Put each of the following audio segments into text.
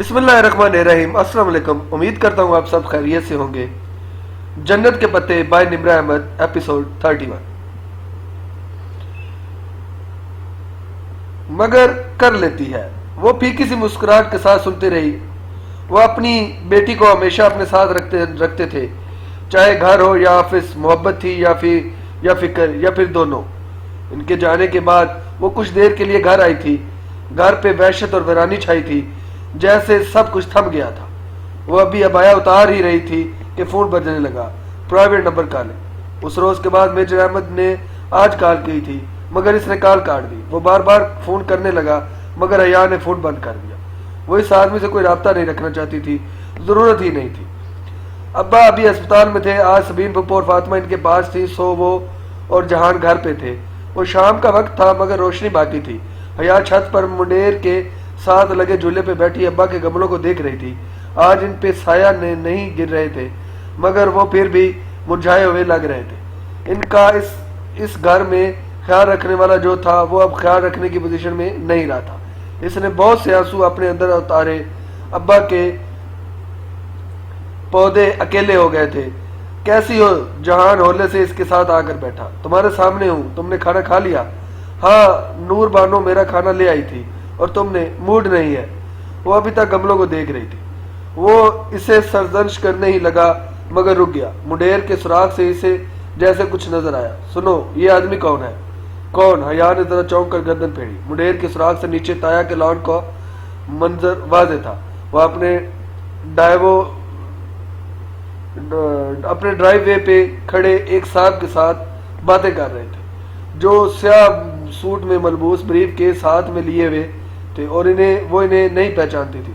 بسم اللہ الرحمن الرحیم۔ السلام علیکم، امید کرتا ہوں آپ سب خیریت سے ہوں گے۔ جنت کے پتے بائی نمرہ احمد، ایپیسوڈ 31۔ مگر کر لیتی ہے، وہ پھیکی سی مسکراہٹ کے ساتھ سنتے رہی۔ وہ اپنی بیٹی کو ہمیشہ اپنے ساتھ رکھتے تھے، چاہے گھر ہو یا آفس، محبت تھی یا فکر یا پھر دونوں۔ ان کے جانے کے بعد وہ کچھ دیر کے لیے گھر آئی تھی۔ گھر پہ وحشت اور ویرانی چھائی تھی، جیسے سب کچھ تھم گیا تھا۔ وہ ابھی ابایا اتار ہی رہی تھی کہ فون بجنے لگا۔ Private number کالیں۔ اس روز کے بعد میجر احمد نے آج کال کی تھی، مگر اس نے کال کاٹ دی۔ وہ بار بار فون کرنے لگا، مگر حیا نے فون بند کر دیا۔ وہ اس آدمی سے کوئی رابطہ نہیں رکھنا چاہتی تھی، ضرورت ہی نہیں تھی۔ ابا ابھی اسپتال میں تھے، آج سبین پھپھو اور فاطمہ ان کے پاس تھی، سو وہ اور جہان گھر پہ تھے۔ وہ شام کا وقت تھا، مگر روشنی باقی تھی۔ حیا چھت پر منڈیر کے ساتھ لگے جھولے پہ بیٹھی ابا کے گملوں کو دیکھ رہی تھی۔ آج ان پہ سایہ نہیں گر رہے تھے، مگر وہ پھر بھی مرجھائے ہوئے لگ رہے تھے۔ ان کا اس گھر میں خیال رکھنے والا جو تھا، وہ اب خیال رکھنے کی پوزیشن میں نہیں رہا تھا۔ اس نے بہت سے آنسو اپنے اندر اتارے۔ ابا کے پودے اکیلے ہو گئے تھے۔ کیسی ہو؟ جہان ہولے سے اس کے ساتھ آ کر بیٹھا۔ تمہارے سامنے ہوں، تم نے کھانا کھا لیا؟ ہاں، نور بانو میرا کھانا لے آئی تھی۔ اور تم نے؟ موڈ نہیں ہے۔ وہ ابھی تک گملوں کو دیکھ رہی تھی۔ وہ اسے سرزنش کرنے ہی لگا، مگر رک گیا۔ منڈیر کے سوراخ سے اسے جیسے کچھ نظر آیا۔ سنو، یہ آدمی کون ہے؟ کون؟ حیا نے ذرا چونک کر گردن پھیری۔ منڈیر کے سوراخ سے نیچے تایا کے لان کا منظر واضح تھا۔ وہ اپنے ڈرائیو وے پہ کھڑے ایک صاحب کے ساتھ باتیں کر رہے تھے، جو سیاہ سوٹ میں ملبوس، بریف کیس ہاتھ میں لیے ہوئے تھے، اور وہ انہیں نہیں پہچانتی تھی۔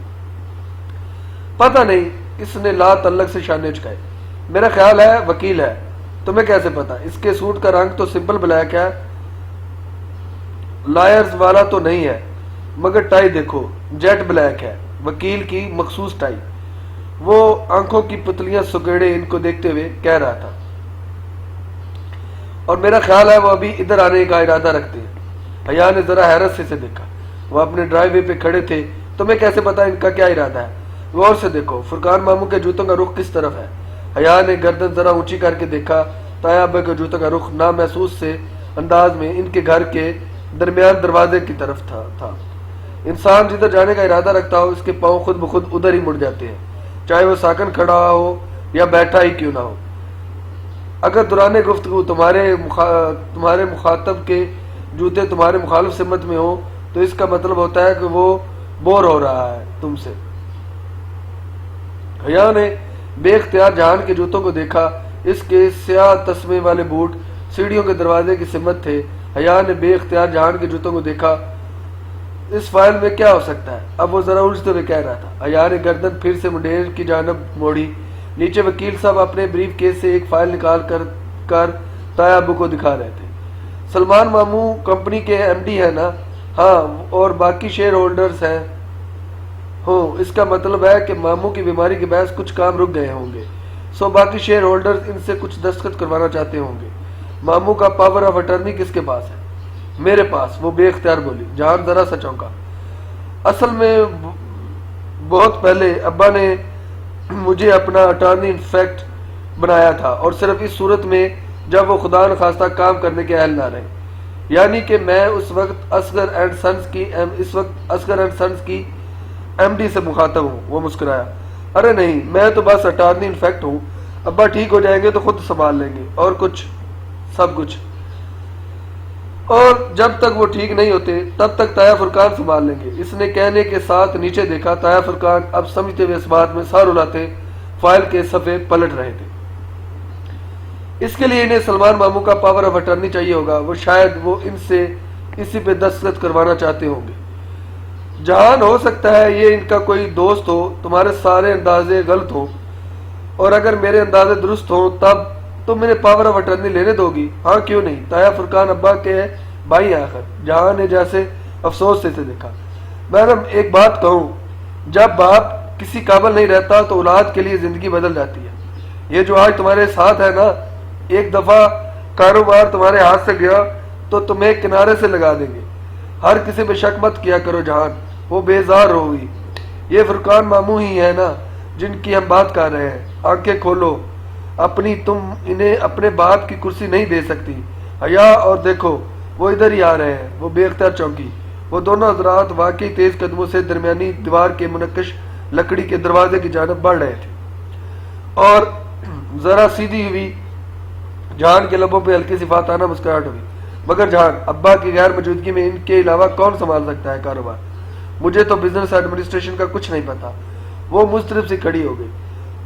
پتہ نہیں، اس نے لا تعلق سے شانے چکائے۔ میرا خیال ہے وکیل ہے۔ تمہیں کیسے پتا؟ اس کے سوٹ کا رنگ تو سمپل بلیک ہے، لائرز والا تو نہیں ہے، مگر ٹائی دیکھو، جیٹ بلیک ہے، وکیل کی مخصوص ٹائی۔ وہ آنکھوں کی پتلیاں سکیڑے ان کو دیکھتے ہوئے کہہ رہا تھا۔ اور میرا خیال ہے وہ ابھی ادھر آنے کا ارادہ رکھتے ہیں۔ حیا نے ذرا حیرت سے اسے دیکھا۔ وہ اپنے ڈرائیو وے پہ کھڑے تھے۔ تمہیں کیسے پتا ان کا کیا ارادہ ہے؟ غور سے دیکھو، فرقان ماموں کے جوتوں کا رخ کس طرف ہے؟ حیا نے گردن ذرا اونچی کر کے دیکھا۔ تایا ابا کے جوتوں کا رخ نامحسوس سے انداز میں ان کے گھر کے درمیان دروازے کی طرف تھا۔ انسان جدھر جانے کا ارادہ رکھتا ہو، اس کے پاؤں خود بخود ادھر ہی مڑ جاتے ہیں، چاہے وہ ساکن کھڑا ہو یا بیٹھا ہی کیوں نہ ہو۔ اگر دوران گفتگو تمہارے مخاطب کے جوتے تمہارے مخالف سمت میں ہوں، تو اس کا مطلب ہوتا ہے کہ وہ بور ہو رہا ہے تم سے۔ حیا نے بے اختیار جہان کے جوتوں کو دیکھا۔ اس کے سیاہ تسمے والے بوٹ سیڑھیوں کے دروازے کی سمت تھے۔ حیا نے بے اختیار جہان کے جوتوں کو دیکھا۔ اس فائل میں کیا ہو سکتا ہے؟ اب وہ ذرا الجھتے ہوئے کہہ رہا تھا۔ حیا نے گردن پھر سے منڈیر کی جانب موڑی۔ نیچے وکیل صاحب اپنے بریف کیس سے ایک فائل نکال کر تایا ابو کو دکھا رہے تھے۔ سلمان ماموں کمپنی کے ایم ڈی ہے نا؟ ہاں، اور باقی شیئر ہولڈرز ہیں۔ اس کا مطلب ہے کہ ماموں کی بیماری کے باعث کچھ کام رک گئے ہوں گے، سو باقی شیئر ہولڈرز ان سے کچھ دستخط کروانا چاہتے ہوں گے۔ ماموں کا پاور آف اٹرنی کس کے پاس ہے؟ میرے پاس، وہ بے اختیار بولی۔ جہان ذرا سا چونکا۔ اصل میں بہت پہلے ابا نے مجھے اپنا اٹارنی انفیکٹ بنایا تھا، اور صرف اس صورت میں جب وہ خدا نخواستہ کام کرنے کے اہل نہ رہے، یعنی کہ میں اس وقت اصغر اینڈ سنز کی ایم ڈی سے مخاطب ہوں۔ وہ مسکرایا۔ ارے نہیں، میں تو بس اٹارنی انفیکٹ ہوں۔ ابا ٹھیک ہو جائیں گے تو خود سنبھال لیں گے، اور سب کچھ۔ اور جب تک وہ ٹھیک نہیں ہوتے، تب تک تایا فرقان سنبھال لیں گے۔ اس نے کہنے کے ساتھ نیچے دیکھا۔ تایا فرقان اب سمجھتے ہوئے اس بات میں سر اڑاتے فائل کے صفحے پلٹ رہے تھے۔ اس کے لیے انہیں سلمان ماموں کا پاور آف اٹرنی چاہیے ہوگا۔ شاید وہ ان سے اسی پہ دستخط کروانا چاہتے ہوں گے۔ جہان، ہو سکتا ہے یہ ان کا کوئی دوست ہو، تمہارے سارے اندازے غلط ہوں، اور اگر میرے اندازے درست ہوں، تب تم انہیں پاور آف اٹرنی لینے دو گی؟ ہاں، کیوں نہیں؟ تایا فرقان ابا کے بھائی ہیں آخر۔ جہان نے جیسے افسوس سے دیکھا۔ میڈم، ایک بات کہوں، جب باپ کسی قابل نہیں رہتا تو اولاد کے لیے زندگی بدل جاتی ہے۔ یہ جو آج تمہارے ساتھ ہے نا، ایک دفعہ کاروبار تمہارے ہاتھ سے گیا تو تمہیں کنارے سے لگا دیں گے۔ ہر کسی پہ شک مت کیا کرو جہان۔ وہ بیزار ہوئی۔ یہ فرقان ماموں ہی ہے نا جن کی ہم بات کر رہے ہیں. آنکھیں کھولو اپنی, تم انہیں اپنے باپ کی کرسی نہیں دے سکتی. حیا اور دیکھو وہ ادھر ہی آ رہے ہیں. وہ بے اختیار چونکی. وہ دونوں حضرات واقعی تیز قدموں سے درمیانی دیوار کے منقش لکڑی کے دروازے کی جانب بڑھ رہے تھے اور ذرا سیدھی ہوئی جہان کے لبوں پہ ہلکی سی فاتحانہ مسکراہٹ ہوئی. مگر جہان, ابا کی غیر موجودگی میں ان کے علاوہ کون سنبھال سکتا ہے کاروبار؟ مجھے تو بزنس ایڈمنسٹریشن کا کچھ نہیں پتا. وہ مضطرب سی کھڑی ہو گئی.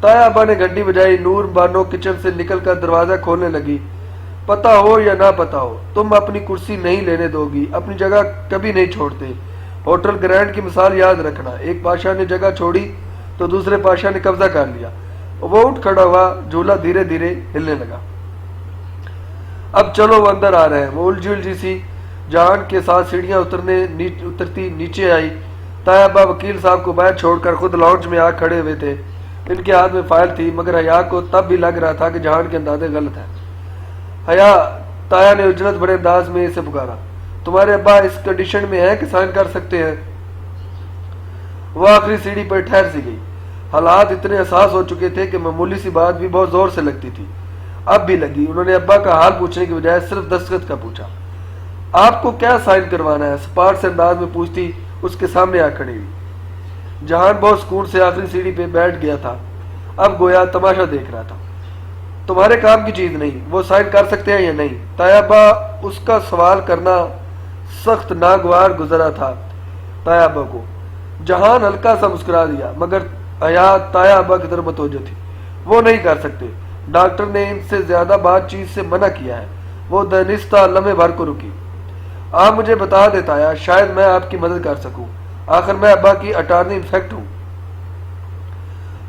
تایا ابا نے گھنٹی بجائی. نور بانو کچن سے نکل کر دروازہ کھولنے لگی. پتا ہو یا نہ پتا ہو, تم اپنی کرسی نہیں لینے دو گی, اپنی جگہ کبھی نہیں چھوڑتے. ہوٹل گرینڈ کی مثال یاد رکھنا. ایک پاشا نے جگہ چھوڑی تو دوسرے پاشا نے قبضہ کر لیا. وہ اٹھ کھڑا ہوا. جھولا دھیرے دھیرے ہلنے لگا. اب چلو, وہ اندر آ رہے ہیں. وہ الجھی الجھی سی جہان کے ساتھ سیڑھیاں اترتی نیچے آئی. تایا ابا وکیل صاحب کو باہر چھوڑ کر خود لاؤنج میں آ کھڑے ہوئے تھے. ان کے ہاتھ میں فائل تھی, مگر حیا کو تب بھی لگ رہا تھا کہ جہان کے اندازے غلط ہیں. حیا, تایا نے اجلت بڑے انداز میں اسے پکارا, تمہارے ابا اس کنڈیشن میں ہیں کہ سائن کر سکتے ہیں؟ وہ آخری سیڑھی پر ٹھہر سی گئی. حالات اتنے حساس ہو چکے تھے کہ معمولی سی بات بھی بہت زور سے لگتی تھی. اب بھی لگی. انہوں نے ابا کا حال پوچھنے کی بجائے صرف دستخط کا پوچھا. آپ کو کیا سائن کروانا ہے؟ سپاٹ سے انداز میں پوچھتی اس کے سامنے آ کھڑی ہوئی. جہان بہت سکون سے آخری سیڑھی پہ بیٹھ گیا تھا. اب گویا تماشا دیکھ رہا تھا. تمہارے کام کی چیز نہیں, وہ سائن کر سکتے ہیں یا نہیں؟ تایا ابا, اس کا سوال کرنا سخت ناگوار گزرا تھا تایا ابا کو. جہان ہلکا سا مسکرا دیا, مگر حیا تایا ابا کی طرف متوجہ تھی. وہ نہیں کر سکتے. ڈاکٹر نے ان سے زیادہ بات چیت سے منع کیا ہے. وہ دانستہ لمحے بھر کو رکی. آپ مجھے بتا دے تایا, شاید میں آپ کی مدد کر سکوں. آخر میں ابا کی اٹارنی انفیکٹ ہوں.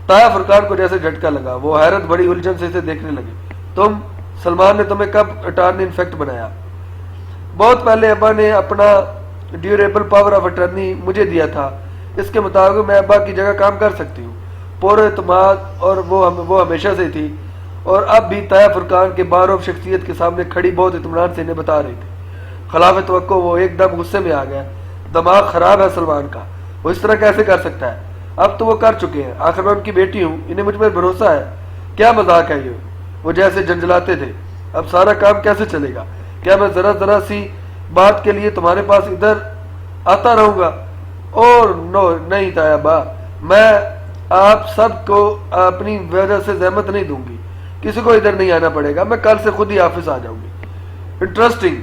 تایا فرقان کو جیسے جھٹکا لگا. وہ حیرت بڑی الجھن سے اسے دیکھنے لگے. تم, سلمان نے تمہیں کب اٹارنی انفیکٹ بنایا؟ بہت پہلے ابا نے اپنا ڈیوریبل پاور آف اٹارنی مجھے دیا تھا. اس کے مطابق میں ابا کی جگہ کام کر سکتی ہوں. پورے اعتماد, اور وہ ہمیشہ سے تھی, اور اب بھی تایا فرقان کے باروب شخصیت کے سامنے کھڑی بہت اطمینان سے انہیں بتا رہی تھی. خلاف توقع وہ ایک دم غصے میں آ گیا. دماغ خراب ہے سلمان کا, وہ اس طرح کیسے کر سکتا ہے؟ اب تو وہ کر چکے ہیں. آخر میں ان کی بیٹی ہوں, انہیں مجھ پر بھروسہ ہے. کیا مذاق ہے یہ؟ وہ جیسے جنجلاتے تھے. اب سارا کام کیسے چلے گا؟ کیا میں ذرا سی بات کے لیے تمہارے پاس ادھر آتا رہوں گا؟ اور نو, نہیں تایا با, میں آپ سب کو اپنی وجہ سے زحمت نہیں دوں گی. کسی کو ادھر نہیں آنا پڑے گا. میں کل سے خود ہی آفس آ جاؤں گی. انٹرسٹنگ.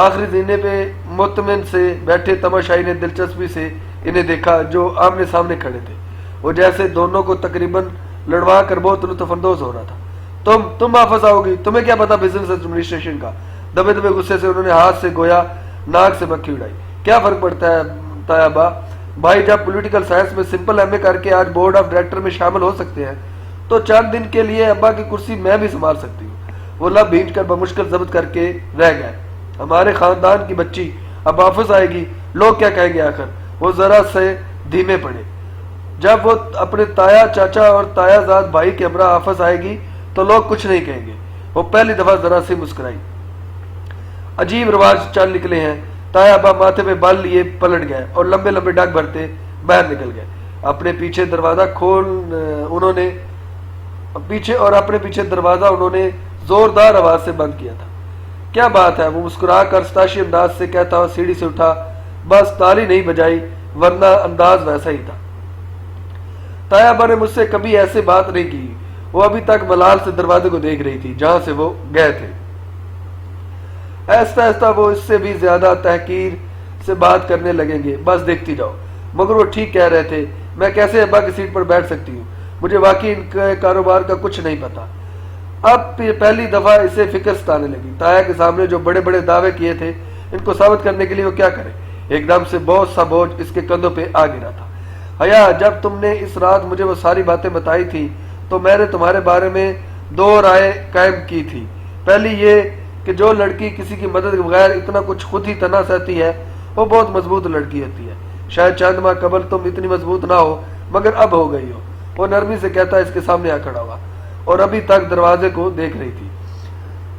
آخری زینے پہ مطمئن سے بیٹھے تماشائی نے دلچسپی سے انہیں دیکھا جو آمنے سامنے کھڑے تھے. وہ جیسے دونوں کو تقریباً لڑوا کر بہت لطف اندوز ہو رہا تھا. تم آفس آؤ گی؟ تمہیں کیا پتا بزنس ایڈمنسٹریشن کا؟ دبے دبے غصے سے انہوں نے ہاتھ سے گویا ناک سے مکھی اڑائی. کیا فرق پڑتا ہے تایا با بھائی, جب پولیٹیکل سائنس میں سمپل ایم اے کر کے آج بورڈ آف ڈائریکٹر میں شامل ہو سکتے ہیں تو چند دن کے لیے ابا کی کرسی میں بھی سنبھال سکتی ہوں. وہ لب بھینچ کر بمشکل ضبط کر کے رہ گئے. ہمارے خاندان کی بچی اب آفس آئے گی, لوگ کیا کہیں گے آخر؟ وہ ذرا سے دھیمے پڑے. جب وہ اپنے تایا چاچا اور تایا زاد بھائی کے ہمراہ آفس آئے گی تو لوگ کچھ نہیں کہیں گے. وہ پہلی دفعہ ذرا سی مسکرائی. عجیب رواج چل نکلے ہیں. تایا ابا ماتھے پہ بال لیے پلٹ گئے اور لمبے لمبے ڈگ بھرتے باہر نکل گئے. اپنے پیچھے دروازہ انہوں نے زوردار آواز سے بند کیا تھا. کیا بات ہے؟ وہ مسکرا کر ستاشی انداز سے کہتا ہوا سیڑھی سے اٹھا. بس تالی نہیں بجائی, ورنہ انداز ویسا ہی تھا. تایا ابا نے مجھ سے کبھی ایسے بات نہیں کی. وہ ابھی تک ملال سے دروازے کو دیکھ رہی تھی جہاں سے وہ گئے تھے. ایسا ایسا وہ اس سے بھی زیادہ تحقیر سے بات کرنے لگیں گے. بس دیکھتی جاؤ. مگر وہ ٹھیک کہہ رہے تھے. میں کیسے ابا کی سیٹ پر بیٹھ سکتی ہوں؟ مجھے واقعی ان کے کاروبار کا کچھ نہیں پتا. اب پہلی دفعہ اسے فکر ستانے لگی. تایا کے سامنے جو بڑے بڑے دعوے کیے تھے ان کو ثابت کرنے کے لیے وہ کیا کرے؟ ایک دم سے بہت سا بوجھ اس کے کندھوں پہ آ گرا تھا. حیا, جب تم نے اس رات مجھے وہ ساری باتیں بتائی تھی تو میں نے تمہارے بارے میں دو رائے قائم کی تھی. پہلی یہ کہ جو لڑکی کسی کی مدد کے بغیر اتنا کچھ خود ہی تنہا سہتی ہے وہ بہت مضبوط لڑکی ہوتی ہے. شاید چند ماہ قبل تم اتنی مضبوط نہ ہو مگر اب ہو گئی ہو. وہ نرمی سے کہتا اس کے سامنے آ کھڑا ہوا اور ابھی تک دروازے کو دیکھ رہی تھی.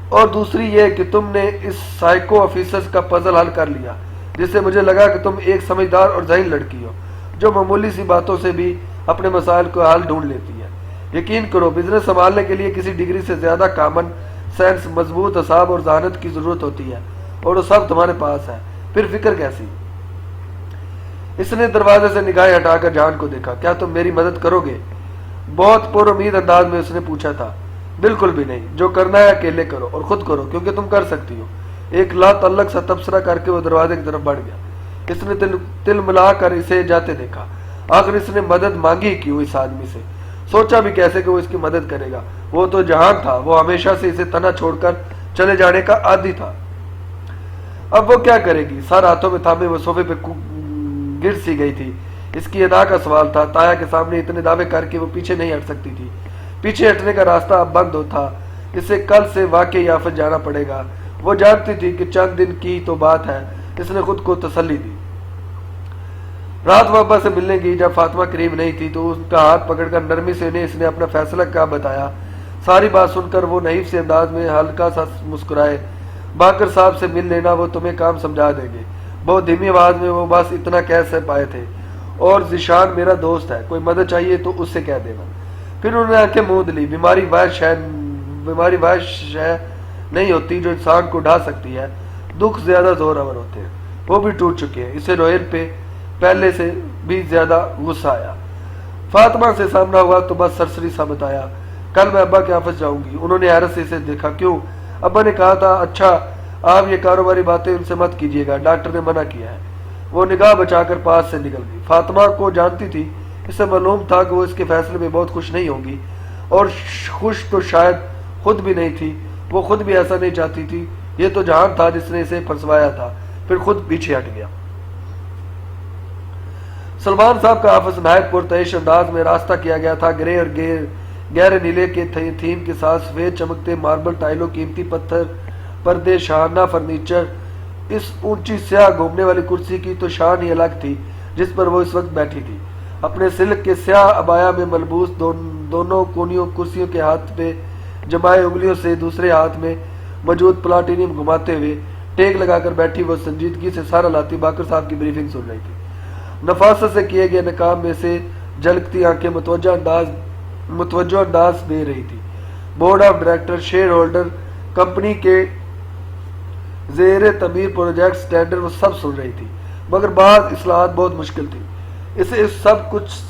اور دوسری یہ کہ تم نے اس سائیکو آفیسرز کا پزل حل کر لیا جس سے مجھے لگا کہ تم ایک سمجھدار اور ذہین لڑکی ہو. جو معمولی سی باتوں سے بھی اپنے مسائل کو حل ڈھونڈ لیتی ہے۔ یقین کرو بزنس سنبھالنے کے لیے کسی ڈگری سے زیادہ کامن سینس، مضبوط اعصاب اور ذہانت کی ضرورت ہوتی ہے، اور وہ سب تمہارے پاس ہے، پھر فکر کیسی؟ اس نے دروازے سے نگاہیں ہٹا کر جان کو دیکھا۔ کیا تم میری مدد کرو گے؟ بہت پر امید انداز میں اس نے پوچھا تھا۔ بالکل بھی نہیں، جو کرنا ہے اکیلے کرو اور خود کرو، کیونکہ تم کر سکتی ہو۔ ایک لا تعلق سا تبصرہ کر کے وہ دروازے کی طرف بڑھ گیا۔ اس نے تل ملا کر اسے جاتے دیکھا۔ آخر اس نے مدد مانگی کیوں اس آدمی سے؟ سوچا بھی کیسے کہ وہ اس کی مدد کرے گا؟ وہ تو جہان تھا، وہ ہمیشہ سے اسے تنہا چھوڑ کر چلے جانے کا عادی تھا۔ اب وہ کیا کرے گی؟ سر ہاتھوں میں تھامے وہ صوفے پہ گر سی گئی تھی۔ اس کی ادا کا سوال تھا۔ تایا کے سامنے اتنے دعوے کر کے وہ پیچھے نہیں ہٹ سکتی تھی۔ پیچھے ہٹنے کا راستہ اب بند تھا۔ اسے کل سے واقعی آفت جانا پڑے گا۔ وہ جانتی تھی کہ چند دن کی تو بات ہے۔ اس نے خود کو تسلی دی۔ رات وہ ابا سے ملنے گئی۔ جب فاطمہ قریب نہیں تھی تو ان کا ہاتھ پکڑ کر نرمی سے انہیں اس نے اپنا فیصلہ کیا بتایا۔ ساری بات سن کر وہ نحیف سے انداز میں ہلکا سا مسکرائے۔ باقر صاحب سے مل لینا، وہ تمہیں کام سمجھا دیں گے۔ بہت دھیمی آواز میں وہ بس اتنا کہہ سے پائے تھے۔ اور ذیشان میرا دوست ہے، کوئی مدد چاہیے تو اس سے کہہ دینا۔ پھر انہوں نے آنکھیں موند لی۔ بیماری وہ شے نہیں ہوتی جو انسان کو ڈھا سکتی ہے۔ دکھ زیادہ زور آور ہوتے ہیں، وہ بھی ٹوٹ چکے ہیں۔ اسے روہیل پہ پہلے سے بھی زیادہ غصہ آیا۔ فاطمہ سے سامنا ہوا تو بس سرسری سا بتایا، کل میں ابا کے آفس جاؤں گی۔ انہوں نے حیرت سے اسے دیکھا۔ کیوں؟ ابا نے کہا تھا۔ اچھا، آپ یہ کاروباری باتیں ان سے مت کیجیے گا، ڈاکٹر نے منع کیا ہے۔ وہ نگاہ بچا کر پاس سے نکل گئی۔ فاطمہ کو جانتی تھی، اسے معلوم تھا کہ وہ اس کے فیصلے میں بہت خوش نہیں ہوں گی، اور خوش تو شاید خود بھی نہیں تھی۔ وہ خود بھی ایسا نہیں چاہتی تھی۔ یہ تو جہان تھا جس نے اسے پھنسوایا تھا، پھر خود پیچھے ہٹ گیا۔ سلمان صاحب کا آفس نہایت پرتعیش انداز میں راستہ کیا گیا تھا۔ گرے اور گہرے نیلے کے تھیم کے ساتھ سفید چمکتے ماربل ٹائلوں، قیمتی پتھر، پردے، شاہانہ فرنیچر۔ اس اونچی سیاہ گھومنے والی کرسی کی تو شان ہی الگ تھی جس پر وہ اس وقت بیٹھی تھی، اپنے سلک کے سیاہ عبایا میں ملبوس، دونوں کونیوں کرسیوں کے ہاتھ پہ جمائے انگلیوں سے دوسرے ہاتھ میں موجود پلاٹینیم گھماتے ہوئے ٹیک لگا کر بیٹھی وہ سنجیدگی سے سارا لاتی باقر صاحب کی بریفنگ سن رہی تھی۔ نفاست سے کیے گئے نقاب میں سے جھلکتی آنکھیں متوجہ انداز دے رہی تھی۔ Board of director, share holder, company کے زیر تعمیر پروجیکٹس، ٹینڈر، وہ سب سن رہی تھی، مگر بعض اصلاحات بہت مشکل تھی۔ اسے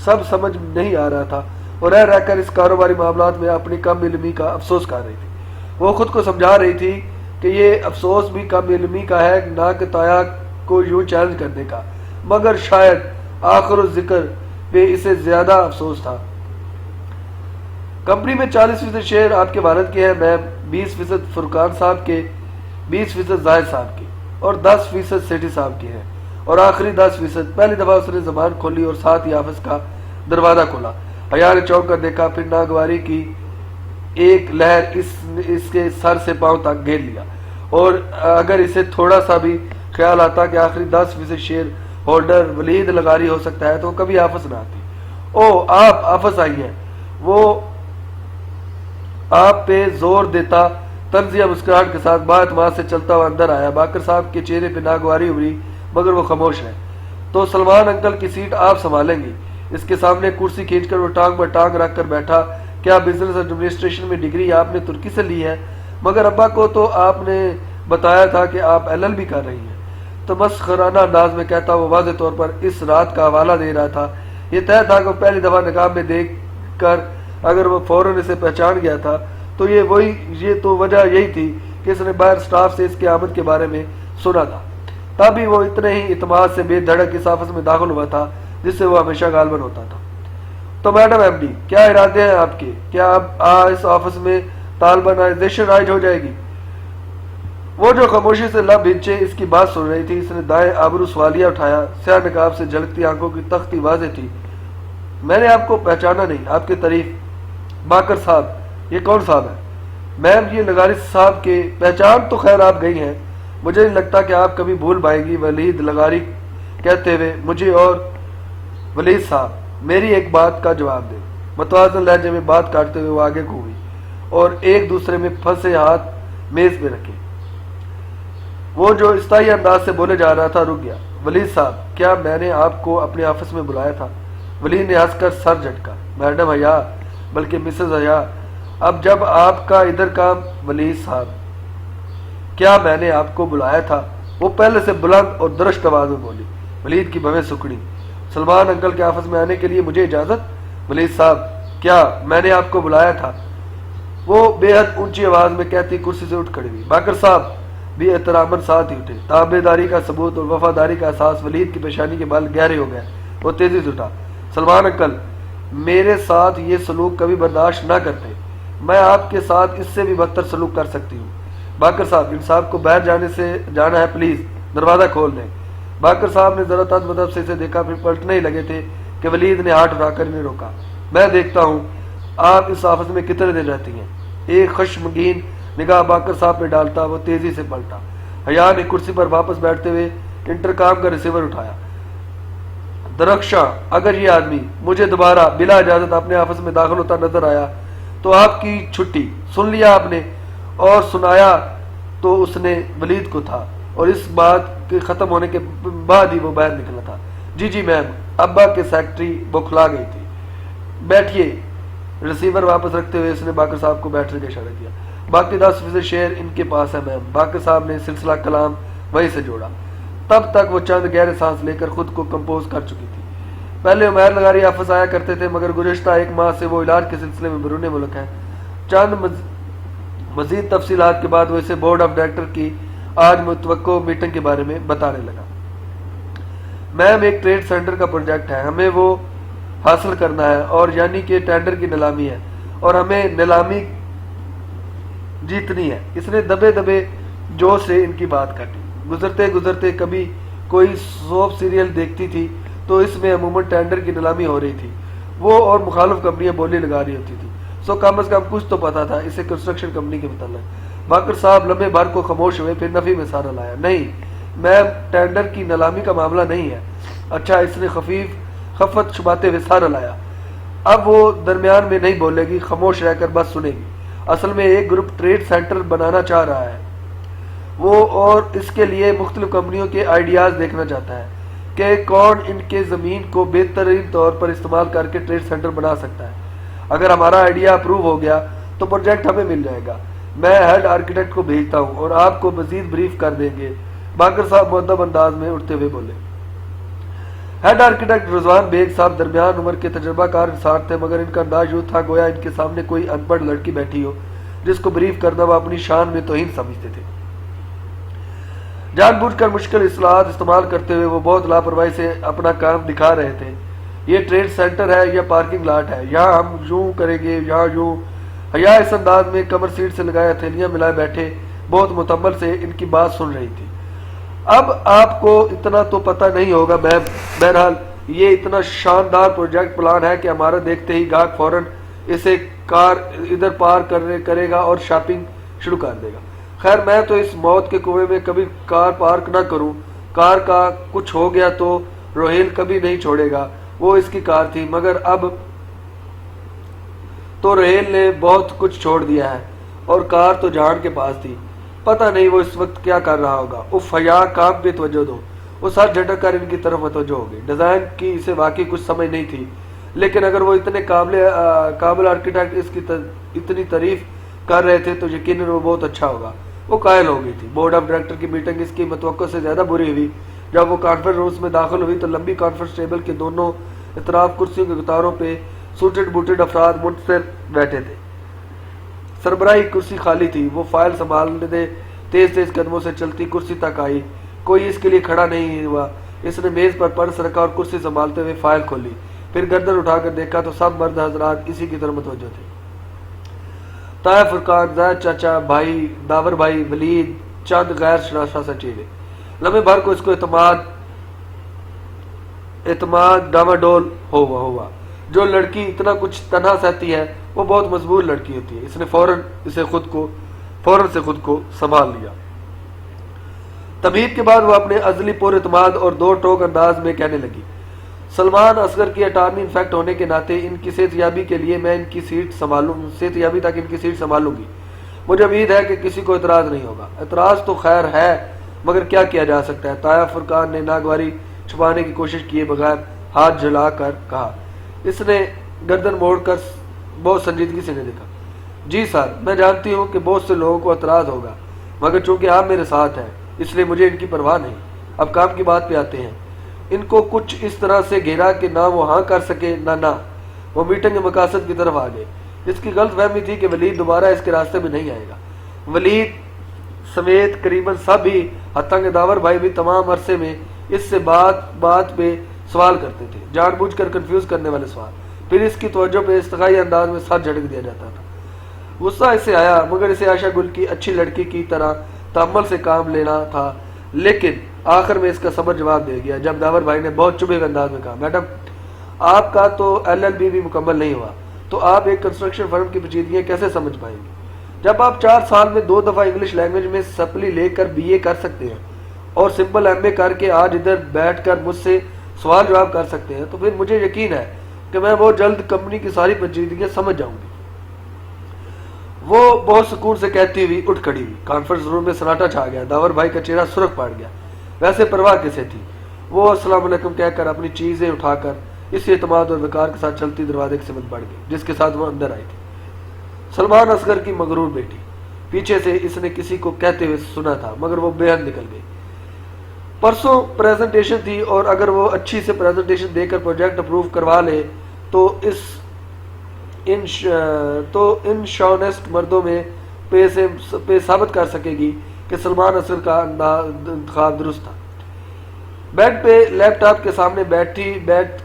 سب سمجھ نہیں آ رہا تھا، اور رہ کر اس کاروباری معاملات میں اپنی کم علمی کا افسوس کر رہی تھی۔ وہ خود کو سمجھا رہی تھی کہ یہ افسوس بھی کم علمی کا ہے، نہ کہ تایا کو یوں چیلنج کرنے کا، مگر شاید آخر الذکر پہ اسے زیادہ افسوس تھا۔ کمپنی میں 40% شیئر آپ کے والد کے ہیں میم، 20% فرقان صاحب کے، 20% ظاہر صاحب کے، اور 10% سیٹھی صاحب کے ہیں، اور آخری 10%۔ پہلی دفعہ اس نے زبان کھولی اور ساتھ ہی آفس کا دروازہ کھولا۔ حیا نے چونک کر دیکھا، پھر ناگواری کی ایک لہر اس کے سر سے پاؤں تک گھیر لیا، اور اگر اسے تھوڑا سا بھی خیال آتا کہ آخری 10% شیئر ہولڈر ولید لغاری ہو سکتا ہے تو وہ کبھی آفس نہ آتی۔ او، آپ آفس آئی ہیں؟ وہ آپ پہ زور دیتا طنزیہ مسکراہٹ کے ساتھ بااعتماد سے چلتا ہوا اندر آیا۔ باقر صاحب کے چہرے پہ ناگواری ابھری، مگر وہ خاموش ہے۔ تو سلمان انکل کی سیٹ آپ سنبھالیں گی؟ اس کے سامنے کرسی کھینچ کر وہ ٹانگ پر ٹانگ رکھ کر بیٹھا۔ کیا بزنس ایڈمنسٹریشن میں ڈگری آپ نے ترکی سے لی ہے؟ مگر ابا کو تو آپ نے بتایا تھا کہ آپ LLB کر رہی ہیں۔ تو مسخرانہ انداز میں کہتا وہ واضح طور پر اس رات کا حوالہ دے رہا تھا۔ یہ طے تھا کہ وہ پہلی دفعہ نقاب میں دیکھ کر اگر وہ فوراً اسے پہچان گیا تھا تو یہ تو وجہ یہی تھی کہ اس نے باہر سٹاف سے اس کی آمد کے بارے میں سنا تھا۔ تبھی وہ اتنے ہی اعتماد سے بے دھڑک اس آفس میں داخل ہوا تھا جس سے وہ ہمیشہ غالباً ہوتا تھا۔ تو میڈم MD، کیا ارادے ہیں آپ کے؟ کیا اب اس آفس میں طالبانائزیشن رائج ہو جائے گی؟ وہ جو خاموشی سے لب ہنچے اس کی بات سن رہی تھی، اس نے دائیں ابرو سوالیہ اٹھایا۔ سیاہ نقاب سے جھلکتی آنکھوں کی تختی واضح تھی۔ میں نے آپ کو پہچانا نہیں، آپ کی تعریف۔ باقر صاحب، یہ کون صاحب ہے؟ میم، یہ لغاری صاحب کے۔ پہچان تو خیر آپ گئی ہیں، مجھے نہیں لگتا کہ آپ کبھی بھول پائیں گی ولید لغاری کہتے ہوئے مجھے اور ولید صاحب۔ میری ایک بات کا جواب دیں۔ متوازن لہجے میں بات کاٹتے ہوئے وہ آگے کو ہوئی اور ایک دوسرے میں پھنسے ہاتھ میز پہ رکھے۔ وہ جو استائی انداز سے بولے جا رہا تھا رک گیا۔ ولید صاحب کیا میں نے آپ کو اپنے آفس میں بلایا تھا؟ ولید نے ہنس کر سر جھٹکا. میڈم حیا بلکہ مسز حیا اب جب آپ کا ادھر کام. ولید صاحب کیا میں نے آپ کو بلایا تھا؟ وہ پہلے سے بلند اور درشت آواز میں بولی. ولید کی بھویں سکڑی. سلمان انکل کے آفس میں آنے کے لیے مجھے اجازت؟ ولید صاحب کیا میں نے آپ کو بلایا تھا؟ وہ بے حد اونچی آواز میں کہتی کرسی سے اٹھ کھڑی ہوئی. باقر صاحب بھی احتراماً ساتھ ہی اٹھے. تابع داری کا ثبوت اور وفاداری کا احساس ولید کی پیشانی کے بال گہرے ہو گئے. وہ تیزی سے اٹھا. سلمان انکل میرے ساتھ یہ سلوک کبھی برداشت نہ کرتے. میں آپ کے ساتھ اس سے بھی بدتر سلوک کر سکتی ہوں. باقر صاحب ان صاحب کو باہر جانا ہے, پلیز دروازہ کھول دیں. باقر صاحب نے ذرا تد مدب سے اسے دیکھا, پھر پلٹنے ہی لگے تھے کہ ولید نے ہاتھ اٹھا کر انہیں روکا. میں دیکھتا ہوں آپ اس آفس میں کتنے دن رہتی ہیں. ایک خشمگین نگاہ باقر صاحب پہ ڈالتا وہ تیزی سے پلٹا. حیا نے کرسی پر واپس بیٹھتے ہوئے انٹرکام کا ریسیور اٹھایا. درخشاں اگر یہ آدمی مجھے دوبارہ بلا اجازت اپنے آفس میں داخل ہوتا نظر آیا تو آپ کی چھٹی. سن لیا آپ نے؟ اور سنایا تو اس نے ولید کو تھا, اور اس بات کے ختم ہونے کے بعد ہی وہ باہر نکلا تھا. جی جی میم. ابا کے سیکرٹری بوکھلا گئی تھی. بیٹھیے. ریسیور واپس رکھتے ہوئے اس نے باقر صاحب کو بیٹھنے کا اشارہ کیا. باقی 10% شیئر ان کے پاس ہے میم. باقر صاحب نے سلسلہ کلام وہیں سے جوڑا. تب تک وہ چند گہرے سانس لے کر خود کو کمپوز کر چکی تھی. پہلے عمیر لغاری آفس آیا کرتے تھے, مگر گزشتہ 1 ماہ سے وہ علاج کے سلسلے میں بیرون ملک ہیں. چند مزید تفصیلات کے بعد وہ اسے بورڈ آف ڈائریکٹر کی آج متوقع میٹنگ کے بارے میں بتانے لگا. میم ایک ٹریڈ سینٹر کا پروجیکٹ ہے, ہمیں وہ حاصل کرنا ہے, اور یعنی کہ ٹینڈر کی نیلامی ہے, اور ہمیں نیلامی جیتنی ہے. اس نے دبے دبے جوش سے ان کی بات کاٹی. گزرتے گزرتے کبھی کوئی سوپ سیریل دیکھتی تھی تو اس میں عموماً ٹینڈر کی نیلامی ہو رہی تھی. وہ اور مخالف کمپنیاں بولی لگا رہی ہوتی تھی. سو کم از کم کچھ تو پتا تھا اسے کنسٹرکشن کمپنی کے متعلق. باقر صاحب لمبے بھر کو خاموش ہوئے, پھر نفی میں سارا لایا. نہیں میم, ٹینڈر کی نیلامی کا معاملہ نہیں ہے. اچھا. اس نے خفت چھپاتے ہوئے سارا لایا. اب وہ درمیان میں نہیں بولے گی, خاموش رہ کر بس سنے گی. اصل میں ایک گروپ ٹریڈ سینٹر بنانا چاہ رہا ہے وہ, اور اس کے لیے مختلف کمپنیوں کے آئیڈیاز دیکھنا چاہتا ہے کہ کون ان کے زمین کو بہترین طور پر استعمال کر کے ٹریڈ سینٹر بنا سکتا ہے. اگر ہمارا آئیڈیا اپروو ہو گیا تو پروجیکٹ ہمیں مل جائے گا. میں ہیڈ آرکیٹیکٹ کو بھیجتا ہوں اور آپ کو مزید بریف کر دیں گے. باقر صاحب مؤدب انداز میں اٹھتے ہوئے بولے. ہیڈ آرکیٹیکٹ رضوان بیگ صاحب درمیان عمر کے تجربہ کار انسان تھے, مگر ان کا انداز یوں تھا گویا ان کے سامنے کوئی ان پڑھ لڑکی بیٹھی ہو جس کو بریف کرنا وہ اپنی شان میں توہین سمجھتے تھے. جان بوجھ کر مشکل اصطلاحات استعمال کرتے ہوئے وہ بہت لاپرواہی سے اپنا کام دکھا رہے تھے. یہ ٹریڈ سینٹر ہے یا پارکنگ لاٹ ہے؟ یہاں ہم یوں کریں گے, یہاں یوں. حیا اس انداز میں کمر سیٹ سے لگائے ہتھیلیاں ملائے بیٹھے بہت متمل سے ان کی بات سن رہی تھی. اب آپ کو اتنا تو پتہ نہیں ہوگا میم, بہرحال یہ اتنا شاندار پروجیکٹ پلان ہے کہ ہمارا دیکھتے ہی گاہک فوراً اسے کار ادھر پار کرے گا اور شاپنگ شروع کر دے گا. خیر میں تو اس موت کے کنویں میں کبھی کار پارک نہ کروں. کار کا کچھ ہو گیا تو روہیل کبھی نہیں چھوڑے گا. وہ اس کی کار تھی, مگر اب تو روہیل نے بہت کچھ چھوڑ دیا ہے, اور کار تو جان کے پاس تھی. پتہ نہیں وہ اس وقت کیا کر رہا ہوگا. اف حیا کام پہ توجہ دو. وہ سر جھٹک کر ان کی طرف متوجہ ہو گئی. ڈیزائن کی اسے واقعی کچھ سمجھ نہیں تھی, لیکن اگر وہ اتنے قابل آرکیٹیکٹ اس کی اتنی تعریف کر رہے تھے تو یقیناً وہ بہت اچھا ہوگا. وہ قائل ہو گئی تھی. بورڈ آف ڈائریکٹر کی میٹنگ اس کی متوقع سے زیادہ بری ہوئی. جب وہ کانفرنس روم میں داخل ہوئی تو لمبی کانفرنس ٹیبل کے دونوں اطراف کرسیوں کے قطاروں پہ سوٹڈ بوٹڈ افراد منتظر بیٹھے تھے. سربراہی کرسی خالی تھی. وہ فائل سنبھالنے تیز قدموں سے چلتی کرسی تک آئی. کوئی اس کے لیے کھڑا نہیں ہوا. اس نے میز پر پرس رکھا اور کرسی سنبھالتے ہوئے فائل کھولی. پھر گردن اٹھا کر دیکھا تو سب مرد حضرات اسی کی طرف متوجہ تھے. طاہر فرقان, زید چاچا, بھائی داور بھائی, ولید, چند غیر شناسا چہرے. لمحے بھر کو اس کو اعتماد ڈاواڈول ہوا. جو لڑکی اتنا کچھ تنہا سہتی ہے وہ بہت مضبوط لڑکی ہوتی ہے. اس نے فوراً سے خود کو سنبھال لیا. تمہید کے بعد وہ اپنے ازلی پر اعتماد اور دو ٹوک انداز میں کہنے لگی. سلمان اصغر کی اٹارنی انفیکٹ ہونے کے ناطے ان کی صحت یابی کے لیے میں ان کی سیٹ سنبھالوں گی. مجھے امید ہے کہ کسی کو اعتراض نہیں ہوگا. اعتراض تو خیر ہے, مگر کیا کیا جا سکتا ہے؟ تایا فرقان نے ناگواری چھپانے کی کوشش کیے بغیر ہاتھ جلا کر کہا۔ اس نے گردن موڑ کر بہت سنجیدگی سے نے دیکھا۔ جی سر، میں جانتی ہوں کہ بہت سے لوگوں کو اعتراض ہوگا، مگر چونکہ آپ میرے ساتھ ہیں اس لیے مجھے ان کی پرواہ نہیں۔ اب کام کی بات پہ آتے ہیں۔ ان کو کچھ اس طرح سے گھیرا کہ نہ وہ ہاں کر سکے نہ وہ میٹنگ کے مقاصد کی طرف آگئے۔ اس کی غلط فہمی تھی کہ ولید دوبارہ اس کے راستے میں نہیں آئے گا۔ ولید سمیت قریباً سب ہی، حتیٰ کہ داور بھائی بھی تمام عرصے میں اس سے بات پہ سوال کرتے تھے، جان بوجھ کر کنفیوز کرنے والے سوال۔ پھر اس کی توجہ پہ استخائی انداز میں سر جھڑک دیا جاتا تھا۔ غصہ اسے آیا، مگر اسے عائشہ گل کی اچھی لڑکی کی طرح تحمل سے کام لینا تھا، لیکن آخر میں اس کا صبر جواب دے گیا جب داور بھائی نے بہت چبھے ہوئے انداز میں کہا، میڈم آپ کا تو LLB بھی مکمل نہیں ہوا تو آپ ایک کنسٹرکشن فرم کی پیچیدگیاں کیسے سمجھ پائیں گے؟ جب آپ 4 سال میں 2 دفعہ انگلش لینگویج میں سپلی لے کر BA کر سکتے ہیں اور سمپل MA کر کے آج ادھر بیٹھ کر مجھ سے سوال جواب کر سکتے ہیں، تو پھر مجھے یقین ہے کہ میں بہت جلد کمپنی کی ساری پیچیدگیاں سمجھ جاؤں گی۔ وہ بہت سکون سے کہتی ہوئی اٹھ کھڑی ہوئی۔ کانفرنس روم میں سناٹا چھا گیا۔ داور بھائی کا چہرہ سرخ پڑ گیا۔ ویسے پرواہ کسے تھی؟ وہ السلام علیکم کہہ کر اپنی چیزیں اٹھا کر اسی اعتماد اور وقار کے ساتھ چلتی دروازے کی سمت بڑھ گئی جس کے ساتھ وہ اندر آئی تھی۔ سلمان اصغر کی مغرور بیٹی، پیچھے سے اس نے کسی کو کہتے ہوئے سنا تھا، مگر وہ بے حد نکل گئی۔ پرسوں پریزنٹیشن تھی اور اگر وہ اچھی سے پریزنٹیشن دے کر پروجیکٹ اپروو کروا لے تو ان شاونسٹ مردوں میں پہ ثابت کر سکے گی کہ سلمان اصغر کا انتخاب درست تھا۔ بیڈ پہ لیپ ٹاپ کے سامنے بیٹھ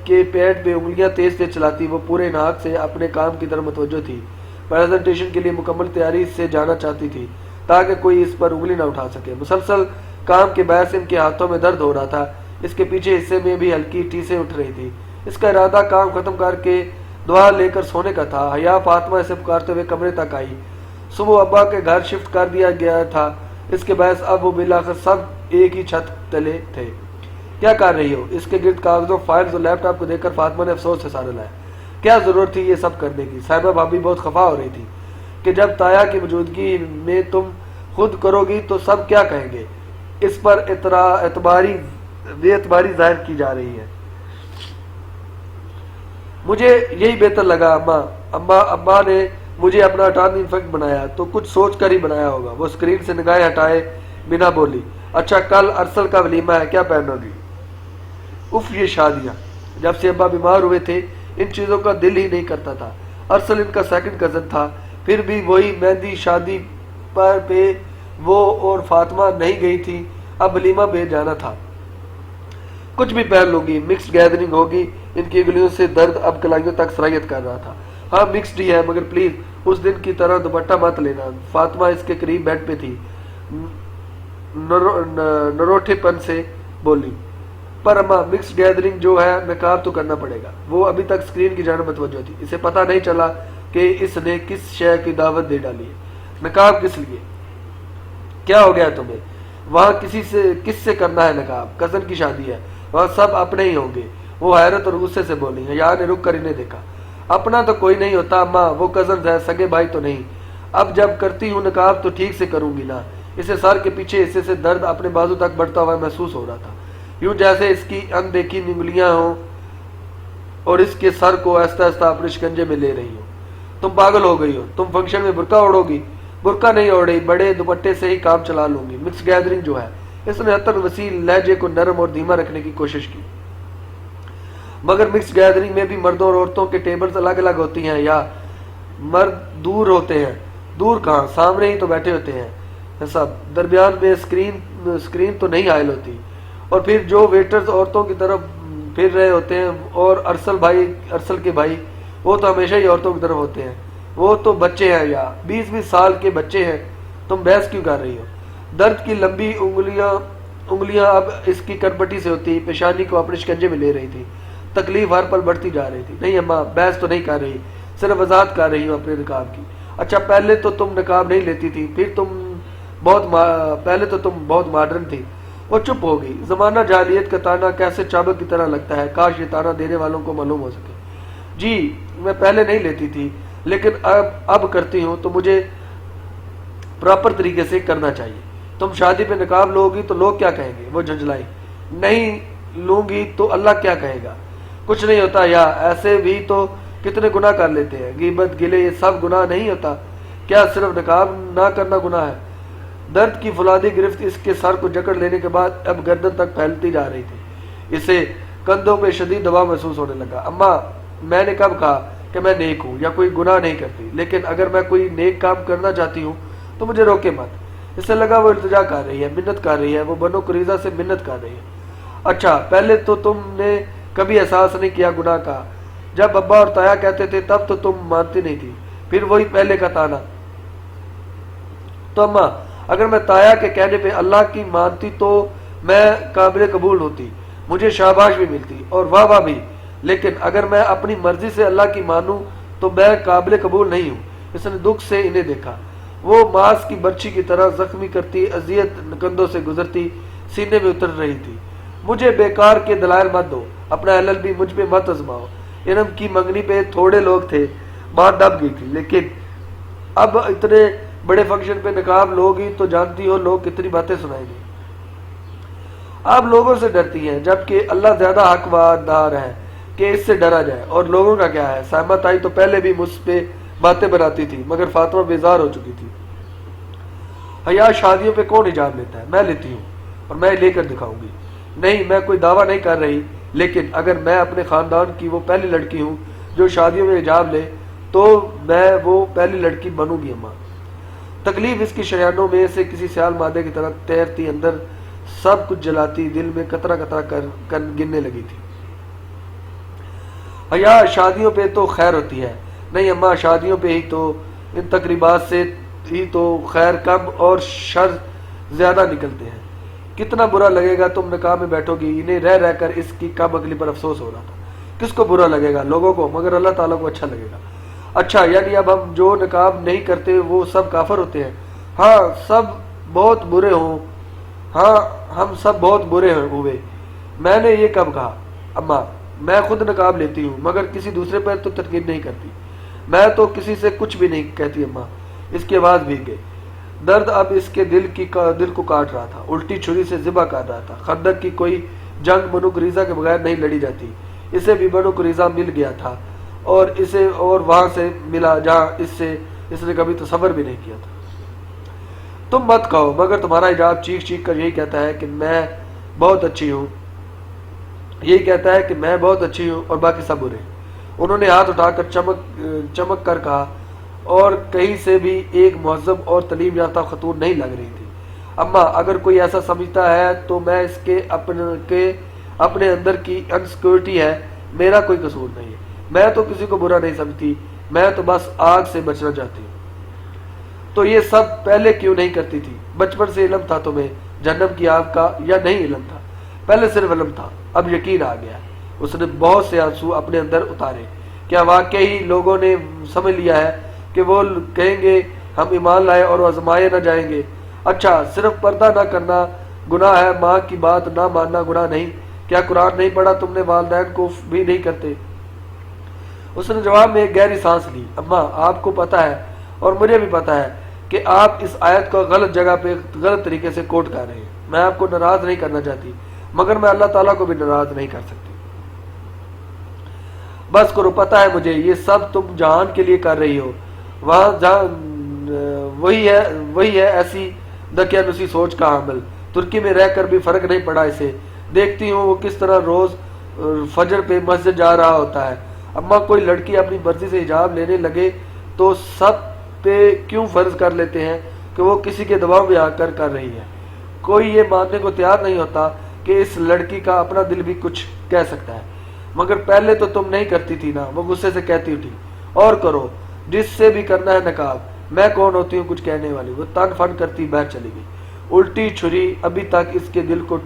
کے پیڈ پہ انگلیاں تیز تیز چلاتی وہ پورے ناک سے اپنے کام کی طرف متوجہ تھی۔ پریزنٹیشن کے لیے مکمل تیاری سے جانا چاہتی تھی تاکہ کوئی اس پر انگلی نہ اٹھا سکے۔ مسلسل کام کے باعث ان کے ہاتھوں میں درد ہو رہا تھا۔ اس کے پیچھے حصے میں بھی ہلکی ٹیسیں اٹھ رہی تھی۔ اس کا ارادہ کام ختم کر کے دعا لے کر سونے کا تھا۔ حیا فاطمہ اسے پکارتے ہوئے کمرے تک آئی۔ صبح ابا کے گھر شفٹ کر دیا گیا تھا، اس کے باعث اب وہ بالآخر سب ایک ہی چھت تلے تھے۔ کیا کر رہی ہو؟ اس کے گرد کاغذوں، فائلز اور لیپ ٹاپ کو دیکھ کر فاطمہ نے افسوس سے سارا لایا۔ کیا ضرورت تھی یہ سب کرنے کی؟ صاحبہ بھابھی بہت خفا ہو رہی تھی کہ جب تایا کی موجودگی میں تم خود کرو گی تو سب کیا کہیں گے؟ اس پر بے اعتباری ظاہر کی جا رہی ہے۔ مجھے یہی بہتر لگا ابا نے مجھے اپنا اٹارنی انفیکٹ بنایا تو کچھ سوچ کر ہی بنایا ہوگا۔ وہ اسکرین سے نگاہیں ہٹائے بنا بولی، اچھا کل ارسل کا ولیمہ ہے، کیا پہنو گی؟ اف یہ شادیاں، جب سے ابا بیمار ہوئے تھے ان چیزوں کا دل ہی نہیں کرتا تھا۔ ارسل ان کا سیکنڈ کزن تھا، پھر بھی وہی مہندی شادی پہ وہ اور فاطمہ نہیں گئی تھی، اب ولیمہ پہ جانا تھا۔ کچھ بھی پہن لوں گی، مکسڈ گیدرنگ ہوگی۔ ان کی انگلیوں سے درد اب کلائیوں تک سرایت کر رہا تھا۔ ہاں مکسڈ ہی ہے، مگر پلیز اس دن کی طرح دوپٹہ مت لینا۔ فاطمہ اس کے قریب بیڈ پہ تھی، نروٹھے پن سے بولی، پر اماں مکسڈ گیدرنگ جو ہے نقاب تو کرنا پڑے گا۔ وہ ابھی تک اسکرین کی جانب متوجہ تھی، اسے پتہ نہیں چلا کہ اس نے کس شے کی دعوت دے ڈالی ہے۔ نقاب کس لیے؟ کیا ہو گیا تمہیں؟ وہاں کس سے کرنا ہے نقاب؟ کزن کی شادی ہے، وہاں سب اپنے ہی ہوں گے۔ وہ حیرت اور غصے سے بولی۔ حیا نے رک کر انہیں دیکھا۔ اپنا تو کوئی نہیں ہوتا اماں، وہ کزنز ہیں، سگے بھائی تو نہیں۔ اب جب کرتی ہوں نقاب تو ٹھیک سے کروں گی نا۔ اسے سر کے پیچھے حصے سے درد اپنے بازو تک بڑھتا ہوا محسوس ہو رہا تھا، یوں جیسے اس کی اندیکھی انگلیاں ہوں اور اس کے سر کو آہستہ آہستہ اپنے شکنجے میں لے رہی ہوں۔ تم پاگل ہو گئی ہو، تم فنکشن میں برقع اوڑھو گی؟ برقع نہیں اوڑھی، بڑے دوپٹے سے ہی کام چلا لوں گی۔ مکس گیدرنگ جو ہے، اس نے حتی وسیع لہجے کو نرم اور دھیما رکھنے کی کوشش کی، مگر مکس گیدرنگ میں بھی مردوں اور عورتوں کے ٹیبلز الگ الگ ہوتی ہیں، یا مرد دور ہوتے ہیں؟ دور کہاں، سامنے ہی تو بیٹھے ہوتے ہیں سب، درمیان میں اسکرین تو نہیں حائل ہوتی۔ اور پھر جو ویٹرز عورتوں کی طرف پھر رہے ہوتے ہیں، اور ارسل کے بھائی وہ تو ہمیشہ ہی عورتوں کی طرف ہوتے ہیں۔ وہ تو بچے ہیں، یا 20 سال کے بچے ہیں۔ تم بحث کیوں کر رہی ہو؟ درد کی لمبی انگلیاں اب اس کی کرپٹی سے ہوتی پیشانی کو اپنے شکنجے میں لے رہی تھی۔ تکلیف ہر پل بڑھتی جا رہی تھی۔ نہیں اماں، بحث تو نہیں کر رہی، صرف وضاحت کر رہی ہوں اپنے نقاب کی۔ اچھا پہلے تو تم نقاب نہیں لیتی تھی، پہلے تو تم بہت ماڈرن تھی۔ وہ چپ ہو گئی۔ زمانہ جاہلیت کا تانا کیسے چابک کی طرح لگتا ہے، کاش یہ تانا دینے والوں کو معلوم ہو سکے۔ جی میں پہلے نہیں لیتی تھی، لیکن اب کرتی ہوں تو مجھے پراپر طریقے سے کرنا چاہیے۔ تم شادی پہ نقاب لو گی تو لوگ کیا کہیں گے؟ وہ جھنجھلائی۔ نہیں لوں گی تو اللہ کیا کہے گا؟ کچھ نہیں ہوتا، یا ایسے بھی تو کتنے گناہ کر لیتے ہیں، غیبت گلے یہ سب گناہ نہیں ہوتا، کیا صرف نقاب نہ کرنا گناہ ہے؟ درد کی فولادی گرفت اس کے سر کو جکڑ لینے کے بعد اب گردن تک پھیلتی جا رہی تھی، اسے کندھوں پہ شدید دباؤ محسوس ہونے لگا۔ اماں میں نے کب کہا کہ میں نیک ہوں یا کوئی گناہ نہیں کرتی، لیکن اگر میں کوئی نیک کام کرنا چاہتی ہوں تو مجھے روکے مت۔ اس سے لگا وہ التجا کر رہی ہے، منت کر رہی ہے، وہ بنو قریظہ سے منت کر رہی ہے۔ اچھا پہلے تو تم نے کبھی احساس نہیں کیا گناہ کا، جب ابا اور تایا کہتے تھے تب تو تم مانتی نہیں تھی، پھر وہی پہلے کا تانا۔ تو اماں اگر میں تایا کے کہنے پہ اللہ کی مانتی تو میں قابل قبول ہوتی، مجھے شاباش بھی ملتی اور واہ واہ بھی، لیکن اگر میں اپنی مرضی سے اللہ کی مانوں تو میں قابل قبول نہیں ہوں۔ اس نے دکھ سے انہیں دیکھا، وہ ماس کی برچھی کی طرح زخمی کرتی اذیت کندھوں سے گزرتی سینے میں اتر رہی تھی۔ مجھے بیکار کے دلائل مت دو، اپنا LLB مجھ پہ مت آزماؤ۔ علم کی منگنی پہ تھوڑے لوگ تھے، ماں دب گئی تھی، لیکن اب اتنے بڑے فنکشن پہ نقاب لوگی تو جانتی ہو لوگ کتنی باتیں سنائیں گے۔ آپ لوگوں سے ڈرتی ہیں جبکہ اللہ زیادہ حق دار ہے کہ اس سے ڈرا جائے، اور لوگوں کا کیا ہے؟ سائمہ تائی تو پہلے بھی مجھ پہ باتیں بناتی تھی مگر فاطمہ بیزار ہو چکی تھی۔ حیا شادیوں پہ کون حجاب لیتا ہے؟ میں لیتی ہوں اور میں لے کر دکھاؤں گی۔ نہیں میں کوئی دعویٰ نہیں کر رہی، لیکن اگر میں اپنے خاندان کی وہ پہلی لڑکی ہوں جو شادیوں میں حجاب لے تو میں وہ پہلی لڑکی بنوں گی۔ اماں تکلیف اس کی شریانوں میں سے کسی سیال مادے کی طرح تیرتی اندر سب کچھ جلاتی، دل میں قطرہ قطرہ کر گننے لگی تھی۔ حیا شادیوں پہ تو خیر ہوتی ہے۔ نہیں اماں شادیوں پہ ہی تو، ان تقریبات سے ہی تو خیر کم اور شر زیادہ نکلتے ہیں۔ کتنا برا لگے گا تم نکاح میں بیٹھو گی، انہیں رہ رہ کر اس کی کم عقلی پر افسوس ہو رہا تھا۔ کس کو برا لگے گا؟ لوگوں کو، مگر اللہ تعالیٰ کو اچھا لگے گا۔ اچھا یعنی اب ہم جو نقاب نہیں کرتے وہ سب کافر ہوتے ہیں؟ ہاں سب بہت برے ہوں، ہاں ہم سب بہت برے ہوئے۔ میں نے یہ کب کہا؟ اماں میں خود نقاب لیتی ہوں مگر کسی دوسرے پر تو تنقید نہیں کرتی، میں تو کسی سے کچھ بھی نہیں کہتی۔ اماں اس کی آواز بھیگ گئی، درد اب اس کے دل کو کاٹ رہا تھا، الٹی چھری سے ذبح کر رہا تھا۔ خندق کی کوئی جنگ بنو قریظہ کے بغیر نہیں لڑی جاتی، اسے بھی بنو قریظہ مل گیا تھا اور اسے اور وہاں سے ملا جہاں اس نے کبھی تصور بھی نہیں کیا تھا۔ تم مت کہو مگر تمہارا حجاب چیخ چیخ کر یہی کہتا ہے کہ میں بہت اچھی ہوں، یہی کہتا ہے کہ میں بہت اچھی ہوں اور باقی سب برے۔ انہوں نے ہاتھ اٹھا کر چمک کر کہا، اور کہیں سے بھی ایک مہذب اور تعلیم یافتہ خاتون نہیں لگ رہی تھی۔ اماں اگر کوئی ایسا سمجھتا ہے تو میں اس کے اپنے اندر کی انسیکیورٹی ہے، میرا کوئی قصور نہیں ہے۔ میں تو کسی کو برا نہیں سمجھتی، میں تو بس آگ سے بچنا چاہتی ہوں۔ تو یہ سب پہلے کیوں نہیں کرتی تھی؟ بچپن سے علم تھا تمہیں جہنم کی آگ کا یا نہیں علم تھا؟ پہلے صرف علم تھا، اب یقین آ گیا۔ اس نے بہت سے آنسو اپنے اندر اتارے۔ کیا واقعی لوگوں نے سمجھ لیا ہے کہ وہ کہیں گے ہم ایمان لائے اور آزمائے نہ جائیں گے؟ اچھا صرف پردہ نہ کرنا گناہ ہے، ماں کی بات نہ ماننا گناہ نہیں؟ کیا قرآن نہیں پڑھا تم نے؟ والدین کو بھی نہیں کرتے؟ اس نے جواب میں ایک گہری سانس لی۔ اماں آپ کو پتا ہے اور مجھے بھی پتا ہے کہ آپ اس آیت کو غلط جگہ پہ غلط طریقے سے کوٹ کر رہے ہیں۔ میں آپ کو ناراض نہیں کرنا چاہتی مگر میں اللہ تعالیٰ کو بھی ناراض نہیں کر سکتی۔ بس کرو، پتا ہے مجھے یہ سب تم جہان کے لیے کر رہی ہو، وہاں جہاں وہی ہے ایسی دقیانوسی سوچ کا حامل۔ ترکی میں رہ کر بھی فرق نہیں پڑا اسے، دیکھتی ہوں وہ کس طرح روز فجر پہ مسجد جا رہا ہوتا ہے۔ اماں کوئی لڑکی اپنی مرضی سے حجاب لینے لگے تو سب پہ کیوں فرض کر لیتے ہیں کہ وہ کسی کے دباؤ میں آ کر رہی ہے؟ کوئی یہ ماننے کو تیار نہیں ہوتا کہ اس لڑکی کا اپنا دل بھی کچھ کہہ سکتا ہے۔ مگر پہلے تو تم نہیں کرتی تھی نا؟ وہ غصے سے کہتی اٹھی۔ اور کرو، جس سے بھی کرنا ہے نقاب، میں کون ہوتی ہوں کچھ کہنے والی؟ وہ تن فن کرتی باہر چلی گئی۔ الٹی چھری ابھی تک اس کے دل کو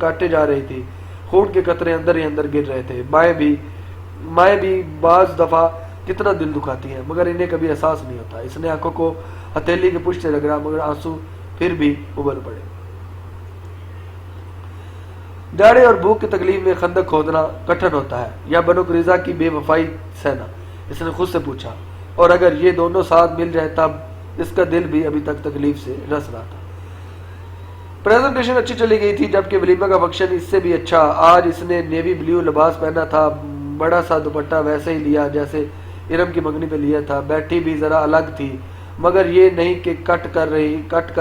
کاٹے جا رہی تھی، خون کے قطرے اندر ہی اندر گر رہے تھے۔ مائیں بھی بعض دفعہ کتنا دل دکھاتی ہیں مگر انہیں کبھی احساس نہیں ہوتا۔ اس نے آنکھوں کو ہتھیلی کے پشت سے رگڑا مگر آنسو پھر بھی ابل پڑے۔ جاڑے اور بھوک کی تکلیف میں خندق کھودنا کٹھن ہوتا ہے یا بنو قریظہ کی بے وفائی سہنا؟ اس نے خود سے پوچھا۔ اور اگر یہ دونوں ساتھ مل جائے تب؟ اس کا دل بھی ابھی تک تکلیف سے رس رہا تھا۔ پریزنٹیشن اچھی چلی گئی تھی، جبکہ ولیمہ کا فنکشن اس سے بھی اچھا۔ آج اس نے نیوی بلیو لباس پہنا تھا، بڑا سا دوپٹہ ویسے ہی لیا جیسے ارم کی منگنی پہ لیا تھا۔ بیٹھی بھی ذرا الگ تھی، مگر یہ نہیں کہ کٹ کر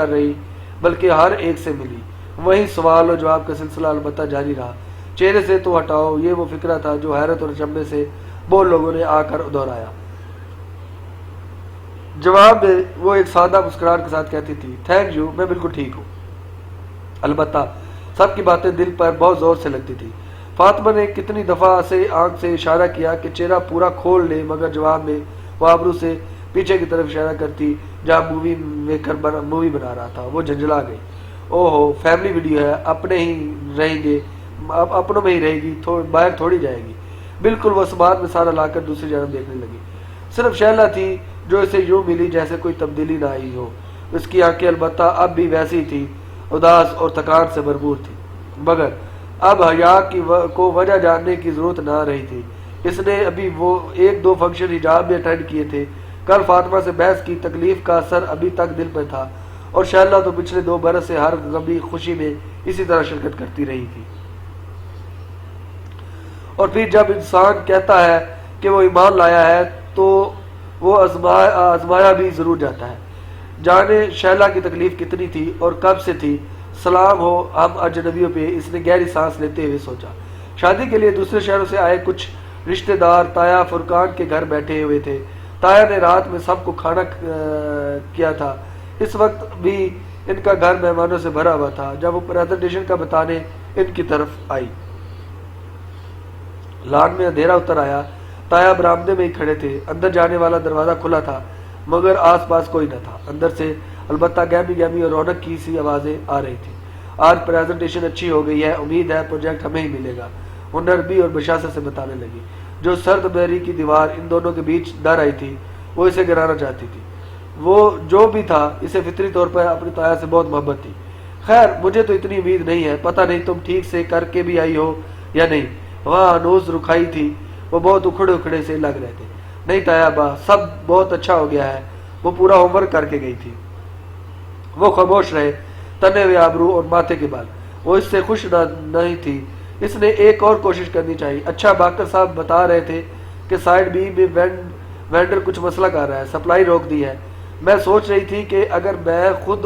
رہی بلکہ ہر ایک سے ملی۔ وہی سوال و جواب کا سلسلہ البتہ جاری رہا۔ چہرے سے تو ہٹاؤ، یہ وہ فکرہ تھا جو حیرت اور اچنبے سے وہ لوگوں نے آ کر دہرایا۔ جواب میں وہ ایک سادہ مسکراہٹ کے ساتھ کہتی تھی، تھینک یو، میں بالکل ٹھیک ہوں۔ البتہ سب کی باتیں دل پر بہت زور سے لگتی تھی۔ فاطمہ نے کتنی دفعہ سے آنکھ سے اشارہ کیا کہ چہرہ پورا کھول لے، مگر جواب میں وہ آبرو سے پیچھے کی طرف اشارہ کرتی جہاں مووی بنا رہا تھا۔ وہ جھنجھلا گئی۔ او ہو، فیملی ویڈیو ہے، اپنوں میں ہی رہے گی، باہر تھوڑی جائے گی۔ بالکل وہ سماعت میں سارا لا کر دوسری جانب دیکھنے لگی۔ صرف شیلا تھی جو اسے یوں ملی جیسے کوئی تبدیلی نہ آئی ہو۔ اس کی آنکھیں البتہ اب بھی ویسی تھی، اداس اور تھکان سے بھرپور تھی، مگر اب حیا کو وجہ جاننے کی ضرورت نہ رہی تھی۔ اس نے ابھی وہ 1-2 فنکشن حجاب میں اٹینڈ کیے تھے۔ کل فاطمہ سے بحث کی تکلیف کا اثر ابھی تک دل پہ تھا، اور شیلا تو پچھلے 2 برس سے ہر غمی خوشی میں اسی طرح شرکت کرتی رہی تھی۔ اور پھر جب انسان کہتا ہے کہ وہ ایمان لایا ہے تو وہ آزمایا بھی ضرور جاتا ہے۔ جانے شیلا کی تکلیف کتنی تھی اور کب سے تھی۔ سلام ہو ہم اجنبیوں پہ، اس نے گہری سانس لیتے ہوئے سوچا۔ شادی کے لیے دوسرے شہروں سے آئے کچھ رشتہ دار تایا فرقان کے گھر بیٹھے ہوئے تھے۔ تایا نے رات میں سب کو کھانا کیا تھا۔ اس وقت بھی ان کا گھر مہمانوں سے بھرا ہوا تھا۔ جب وہ پریزنٹیشن کا بتانے ان کی طرف آئی، لان میں اندھیرا اتر آیا۔ تایا برآمدے میں ہی کھڑے تھے۔ اندر جانے والا دروازہ کھلا تھا، مگر آس پاس کوئی نہ تھا۔ اندر سے البتہ گہمی اور رونق کی سی آوازیں آ رہی تھی۔ آج پریزنٹیشن اچھی ہو گئی ہے، امید ہے پروجیکٹ ہمیں ہی ملے گا، وہ نرمی اور بشاشت سے بتانے لگی۔ جو سرد بیری کی دیوار ان دونوں کے بیچ ڈر آئی تھی، وہ اسے گرانا چاہتی تھی۔ وہ جو بھی تھا، اسے فطری طور پر اپنی تایا سے بہت محبت تھی۔ خیر، مجھے تو اتنی امید نہیں ہے، پتہ نہیں تم ٹھیک سے کر کے بھی آئی ہو یا نہیں۔ وہاں ہنوز رکھائی تھی، وہ بہت اکھڑے سے لگ رہے تھے۔ نہیں تایا با، سب بہت اچھا ہو گیا ہے، وہ پورا ہوم ورک کر کے گئی تھی۔ وہ خاموش رہے، تنے ہوئے آبرو اور ماتھے کے بال۔ وہ اس سے خوش نہیں تھی۔ اس نے ایک اور کوشش کرنی چاہیے۔ اچھا، باکر صاحب بتا رہے تھے کہ سائڈ بی میں وینڈر کچھ مسئلہ کر رہا ہے، سپلائی روک دی ہے۔ میں سوچ رہی تھی کہ اگر میں خود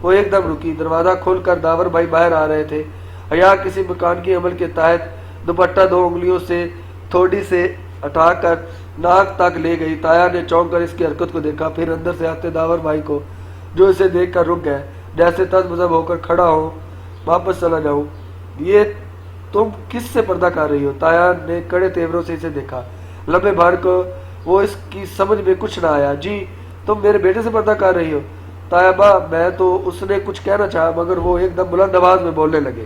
وہ ایک دم رکی۔ دروازہ کھول کر داور بھائی باہر آ رہے تھے۔ حیا کسی مکان کی عمل کے تحت دوپٹہ 2 انگلیوں سے تھوڑی سے اٹھا کر ناک تک لے گئی۔ تایا نے چونک کر اس کی حرکت کو دیکھا، پھر اندر سے آتے داور بھائی کو، جو اسے دیکھ کر رک گئے، جیسے تذبذب ہو کر کھڑا ہوں، واپس چلا جاؤں۔ یہ تم کس سے پردہ کر رہی ہو؟ تایا نے کڑے تیوروں سے اسے دیکھا، لمبے بھاڑ کو وہ اس کی سمجھ میں کچھ نہ آیا۔ جی تم میرے بیٹے سے پردہ کر رہی ہو؟ تایا با، میں تو اس نے کچھ کہنا چاہا، مگر وہ ایک دم بلند آواز میں بولنے لگے۔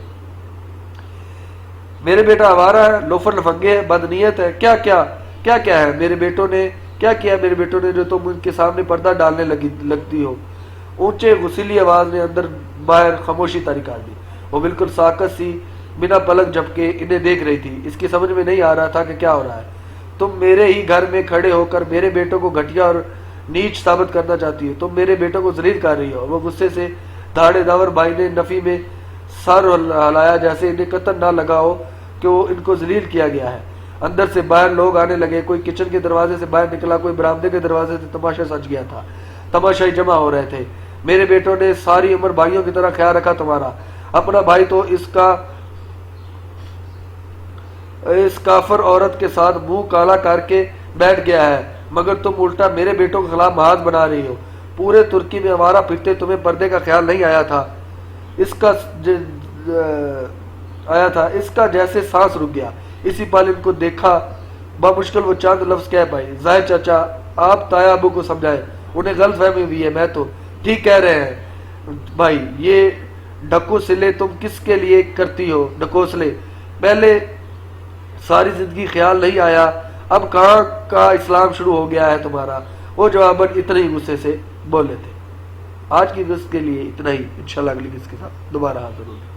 میرے بیٹا آوارہ ہے، لوفر لفنگے ہے، بدنیت ہے، کیا ہے میرے بیٹوں نے، کیا کیا میرے بیٹوں نے جو تم ان کے سامنے پردہ ڈالنے لگتی ہو؟ اونچے غسیلی آواز نے اندر باہر خاموشی طاری کر دی۔ وہ بالکل ساکت سی بنا پلک جھپکے انہیں دیکھ رہی تھی۔ اس کی سمجھ میں نہیں آ رہا تھا کہ کیا ہو رہا ہے۔ تم میرے ہی گھر میں کھڑے ہو کر میرے بیٹوں کو گھٹیا اور نیچ ثابت کرنا چاہتی ہو، تم میرے بیٹوں کو ذلیل کر رہی ہو۔ وہ غصے سے دھاڑے داور بھائی نے نفی میں سر ہلایا، جیسے انہیں قطن نہ لگا ہو کہ وہ ان کو ذلیل کیا گیا ہے۔ اندر سے باہر لوگ آنے لگے، کوئی کچن کے دروازے سے باہر نکلا، کوئی برآمدے کے دروازے سے۔ تماشا سج گیا تھا، تماشائی جمع ہو رہے تھے۔ میرے بیٹوں نے ساری عمر بھائیوں کی طرح خیال رکھا تمہارا، اپنا بھائی تو اس کافر عورت کے ساتھ منہ کالا کر کے بیٹھ گیا ہے، مگر تم الٹا میرے بیٹوں کے خلاف محاذ بنا رہی ہو۔ پورے ترکی میں آوارہ پھرتے تمہیں پردے کا خیال نہیں آیا تھا؟ اس کا جیسے سانس رک گیا۔ اسی پل ان کو دیکھا، بمشکل وہ چند لفظ کہہ پائی۔ ظاہر چچا، آپ تایا ابو کو سمجھائیں، انہیں غلط فہمی ہوئی ہے۔ میں تو ٹھیک کہہ رہے ہیں بھائی، یہ ڈھکوسلے تم کس کے لیے کرتی ہو؟ ڈھکوسلے پہلے ساری زندگی خیال نہیں آیا، اب کہاں کا اسلام شروع ہو گیا ہے تمہارا؟ وہ جواباً اتنے ہی غصے سے بولے تھے۔ آج کی قسط کے لیے اتنا ہی، انشاءاللہ اگلی قسط کے ساتھ دوبارہ حاضر ہوگی۔